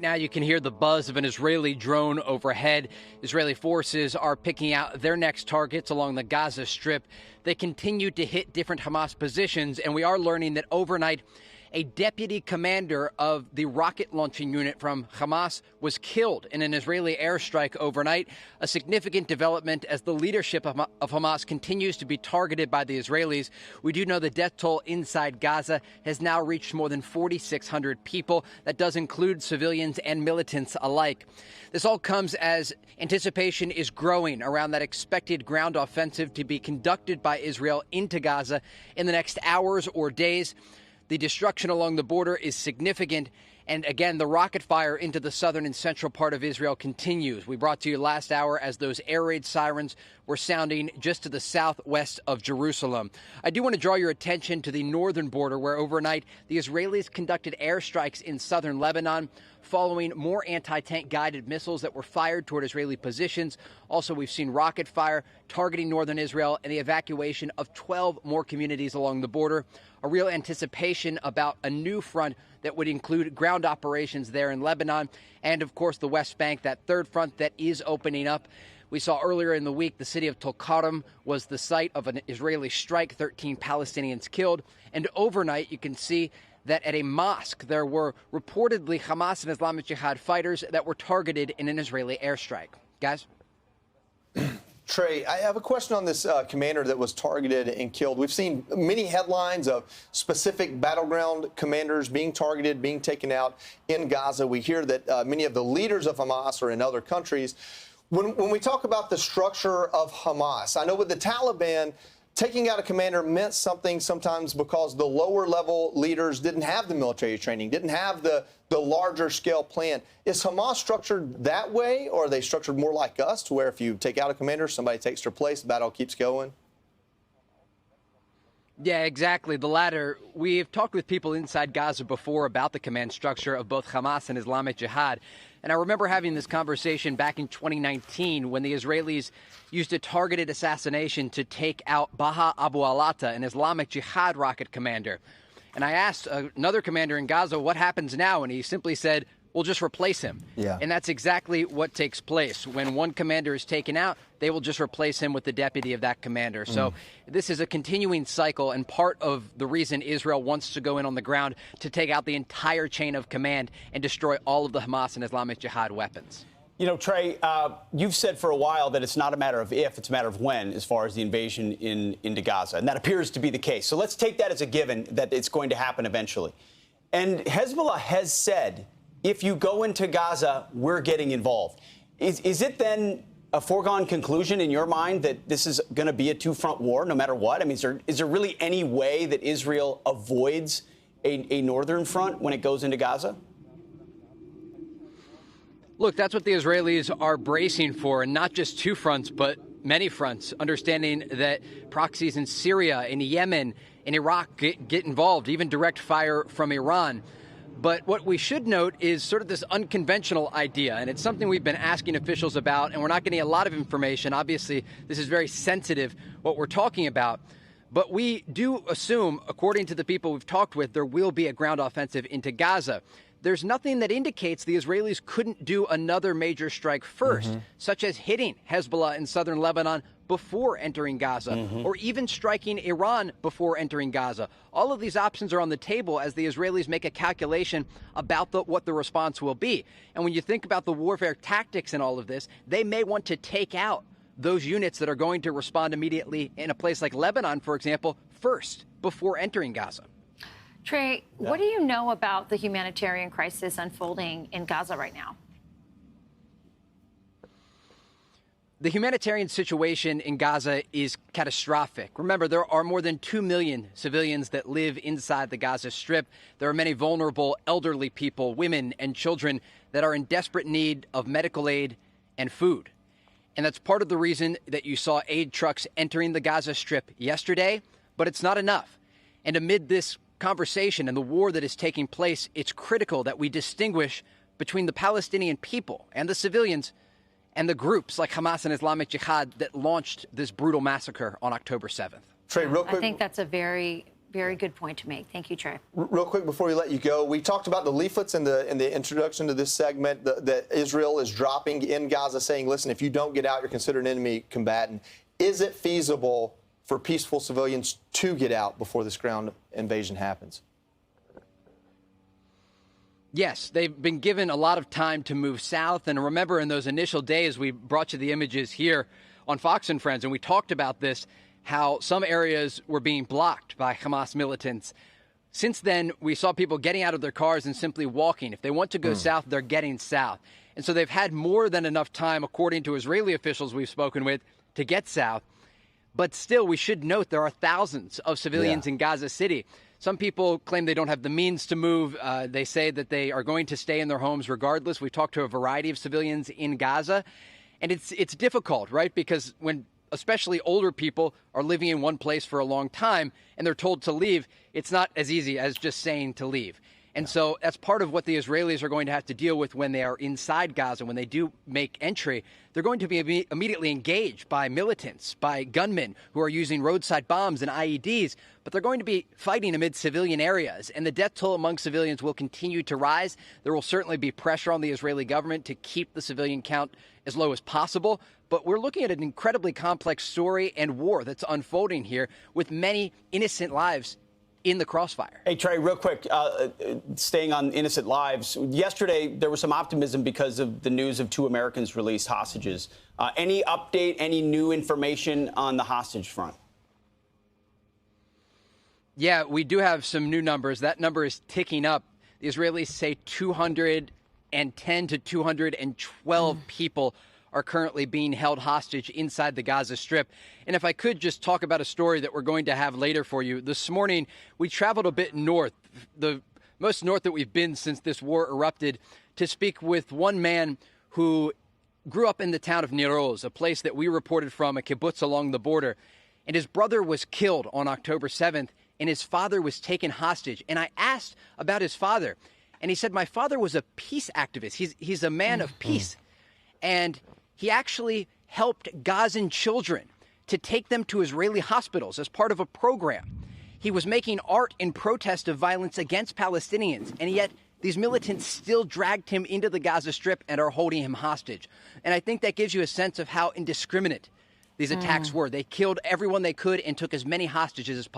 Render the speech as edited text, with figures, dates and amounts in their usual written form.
Now you can hear the buzz of an Israeli drone overhead. Israeli forces are picking out their next targets along the Gaza Strip. They continue to hit different Hamas positions, and we are learning that overnight a deputy commander of the rocket launching unit from Hamas was killed in an Israeli airstrike overnight, a significant development as the leadership of Hamas continues to be targeted by the Israelis. We do know the death toll inside Gaza has now reached more than 4,600 people. That does include civilians and militants alike. This all comes as anticipation is growing around that expected ground offensive to be conducted by Israel into Gaza in the next hours or days. The destruction along the border is significant. And again, the rocket fire into the southern and central part of Israel continues. We brought to you last hour as those air raid sirens were sounding just to the southwest of Jerusalem. I do want to draw your attention to the northern border, where overnight the Israelis conducted airstrikes in southern Lebanon, following more anti-tank guided missiles that were fired toward Israeli positions. Also, we've seen rocket fire targeting northern Israel and the evacuation of 12 more communities along the border. A real anticipation about a new front that would include ground operations there in Lebanon and, of course, the West Bank, that third front that is opening up. We saw earlier in the week the city of Tulkarm was the site of an Israeli strike, 13 Palestinians killed. And overnight, you can see that at a mosque, there were reportedly Hamas and Islamic Jihad fighters that were targeted in an Israeli airstrike. Guys? Trey, I have a question on this commander that was targeted and killed. We've seen many headlines of specific battleground commanders being targeted, being taken out in Gaza. We hear that many of the leaders of Hamas are in other countries. When we talk about the structure of Hamas, I know with the Taliban, taking out a commander meant something sometimes because the lower level leaders didn't have the military training, didn't have the larger scale plan. Is Hamas structured that way, or are they structured more like us, to where if you take out a commander, somebody takes their place, the battle keeps going? Yeah, exactly. The latter. We've talked with people inside Gaza before about the command structure of both Hamas and Islamic Jihad. And I remember having this conversation back in 2019 when the Israelis used a targeted assassination to take out Baha Abu Alata, an Islamic Jihad rocket commander. And I asked another commander in Gaza, what happens now? And he simply said, we'll just replace him. Yeah. And that's exactly what takes place. When one commander is taken out, they will just replace him with the deputy of that commander. So this is a continuing cycle, and part of the reason Israel wants to go in on the ground to take out the entire chain of command and destroy all of the Hamas and Islamic Jihad weapons. You know, Trey, you've said for a while that it's not a matter of if, it's a matter of when, as far as the invasion into Gaza. And that appears to be the case. So let's take that as a given that it's going to happen eventually. And Hezbollah has said, if you go into Gaza, we're getting involved. Is it then a foregone conclusion in your mind that this is going to be a two-front war no matter what? I mean, is there really any way that Israel avoids a northern front when it goes into Gaza? Look, that's what the Israelis are bracing for, and not just two fronts, but many fronts, understanding that proxies in Syria, in Yemen, in Iraq get involved, even direct fire from Iran. But what we should note is sort of this unconventional idea, and it's something we've been asking officials about, and we're not getting a lot of information. Obviously, this is very sensitive, what we're talking about. But we do assume, according to the people we've talked with, there will be a ground offensive into Gaza. There's nothing that indicates the Israelis couldn't do another major strike first, such as hitting Hezbollah in southern Lebanon before entering Gaza, or even striking Iran before entering Gaza. All of these options are on the table as the Israelis make a calculation about what the response will be. And when you think about the warfare tactics in all of this, they may want to take out those units that are going to respond immediately in a place like Lebanon, for example, first, before entering Gaza. Trey, what do you know about the humanitarian crisis unfolding in Gaza right now? The humanitarian situation in Gaza is catastrophic. Remember, there are more than 2 million civilians that live inside the Gaza Strip. There are many vulnerable elderly people, women and children that are in desperate need of medical aid and food. And that's part of the reason that you saw aid trucks entering the Gaza Strip yesterday, but it's not enough. And amid this conversation and the war that is taking place, it's critical that we distinguish between the Palestinian people and the civilians and the groups like Hamas and Islamic Jihad that launched this brutal massacre on October 7th. Trey, real quick. I think that's a very Very good point to make. Thank you, Trey. Real quick before we let you go, we talked about the leaflets in the introduction to this segment that Israel is dropping in Gaza, saying, listen, if you don't get out, you're considered an enemy combatant. Is it feasible for peaceful civilians to get out before this ground invasion happens? Yes, they've been given a lot of time to move south. And remember, in those initial days, we brought you the images here on Fox and Friends, and we talked about this, how some areas were being blocked by Hamas militants. Since then, we saw people getting out of their cars and simply walking. If they want to go south, they're getting south. And so they've had more than enough time, according to Israeli officials we've spoken with, to get south. But still, we should note there are thousands of civilians in Gaza City. Some people claim they don't have the means to move. They say that they are going to stay in their homes regardless. We've talked to a variety of civilians in Gaza. And it's difficult, right? Because when especially older people are living in one place for a long time and they're told to leave, it's not as easy as just saying to leave. And so that's part of what the Israelis are going to have to deal with when they are inside Gaza. When they do make entry, they're going to be immediately engaged by militants, by gunmen who are using roadside bombs and IEDs, but they're going to be fighting amid civilian areas. And the death toll among civilians will continue to rise. There will certainly be pressure on the Israeli government to keep the civilian count as low as possible. But we're looking at an incredibly complex story and war that's unfolding here with many innocent lives in the crossfire. Hey, Trey, real quick, staying on innocent lives. Yesterday, there was some optimism because of the news of 2 Americans released hostages. Any update, any new information on the hostage front? Yeah, we do have some new numbers. That number is ticking up. The Israelis say 210 to 212 people are currently being held hostage inside the Gaza Strip. And if I could just talk about a story that we're going to have later for you. This morning, we traveled a bit north, the most north that we've been since this war erupted, to speak with one man who grew up in the town of Nir Oz, a place that we reported from, a kibbutz along the border. And his brother was killed on October 7th, and his father was taken hostage. And I asked about his father, and he said, my father was a peace activist. He's a man of peace. And he actually helped Gazan children to take them to Israeli hospitals as part of a program. He was making art in protest of violence against Palestinians, and yet these militants still dragged him into the Gaza Strip and are holding him hostage. And I think that gives you a sense of how indiscriminate these attacks were. They killed everyone they could and took as many hostages as possible.